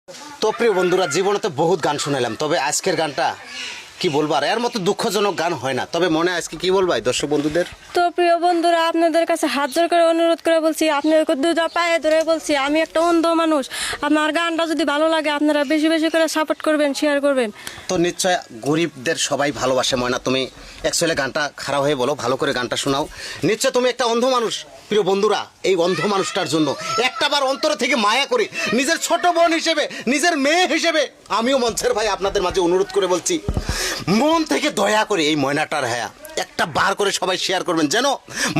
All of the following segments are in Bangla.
তো প্রিয় বন্ধুরা, জীবনে তো বহুত গান শুনালাম, তবে আজকের গানটা কি বলবো, আর এর মতো দুঃখজনক গান হয় না। তবে মনে আজকে কি বলবো দর্শক বন্ধুদের। তো প্রিয় বন্ধুরা, আপনাদের কাছে হাত জোর করে অনুরোধ করে বলছি, আপনাদের দুটা পায়ে ধরে বলছি, আমি একটা অন্ধ মানুষ। আপনার গানটা যদি ভালো লাগে আপনারা বেশি বেশি করে সাপোর্ট করবেন, শেয়ার করবেন। তো নিশ্চয় গরিবদের সবাই ভালোবাসে। ময়না, তুমি অ্যাকচুয়ালি গানটা খারাপ হয়ে বলো, ভালো করে গানটা শোনাও। নিশ্চয় তুমি একটা অন্ধ মানুষ। প্রিয় বন্ধুরা, এই অন্ধ মানুষটার জন্য একটাবার অন্তর থেকে মায়া করে নিজের ছোট বোন হিসেবে, নিজের মেয়ে হিসেবে আমিও মঞ্চের ভাই আপনাদের মাঝে অনুরোধ করে বলছি, মন থেকে দয়া করে এই ময়নাটার একটা বার করে সবাই শেয়ার করবেন, যেন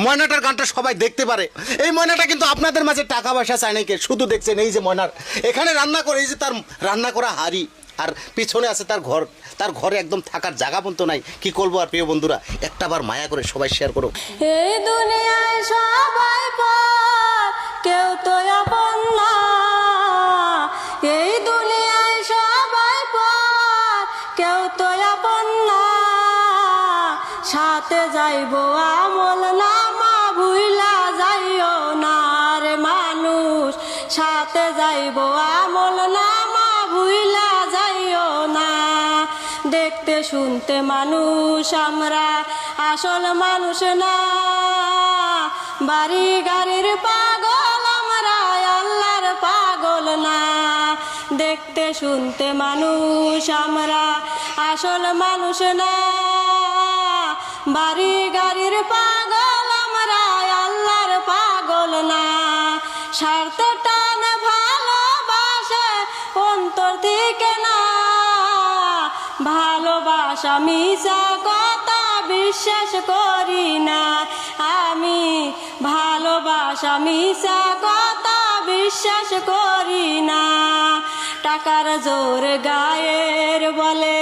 ময়নাটার গানটা সবাই দেখতে পারে। এই ময়নাটা কিন্তু আপনাদের মাঝে টাকা পয়সা চায় নাকি, শুধু দেখছেন এই যে ময়নার এখানে রান্না করে, এই যে তার রান্না করা হাড়ি, আর পিছনে আছে তার ঘর। তার ঘরে একদম থাকার জায়গা পর্যন্ত নাই। কি করবো আর প্রিয় বন্ধুরা, একটাবার মায়া করে সবাই শেয়ার করো। এই দুনিয়ায় সবাই পর, কেউ তো আপন না। এই দুনিয়ায় সবাই পর, কেউ তো আপন না। সাথে যাইবো আমল নামা, ভুইলা যাইও না রে মানুষ। সাথে যাইবো আমল নামা, ভুইলা যাইও না। দেখতে শুনতে মানুষ আমরা, আসল মানুষ না। বাড়ি গাড়ির পাগল আমরা, আল্লাহর পাগল না। দেখতে শুনতে মানুষ আমরা, আসল মানুষ না। বাড়ি গাড়ির পাগল আমরা, আল্লাহর পাগল না। স্বার্থে টানে ভালোবাসে অন্তর থেকে না। ভালোবাসা মিশা কথা বিশ্বাস করি না আমি। ভালোবাসা মিশা কথা বিশ্বাস করি না। টাকার জোর গায়ের বলে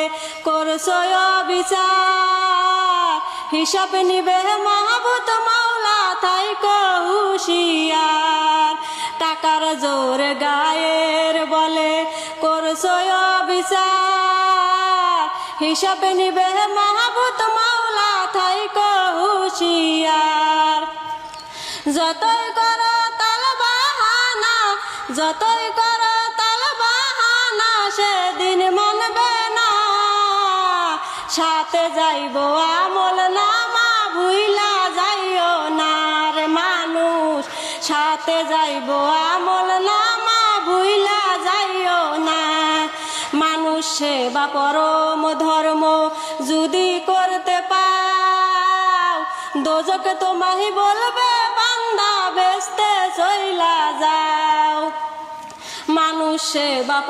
করছো অবিচার। হিসাব নিবে মাহবুত মাওলা, থাইকো হুঁশিয়ার। টাকার জোর গায়ের বলে করছো অবিচার। হিসাব নিবে মাহবুত মাওলা, থাইকো হুঁশিয়ার। যতই করো তাল বাহানা, যতই করো তাল বাহানা, সেদিন মানবে না। সাথে যাইবো আমল নামা, ভুইলা যাইও না রে মানুষ। সাথে যাইবো আমল নামা, ভুইলা যাইও না। মানুষ সেবা পরম ধর্ম যদি করতে পাও, দোজকে তোমায় বলবে বান্দা বেস্তে চইলা যাও। মানুষ সেবা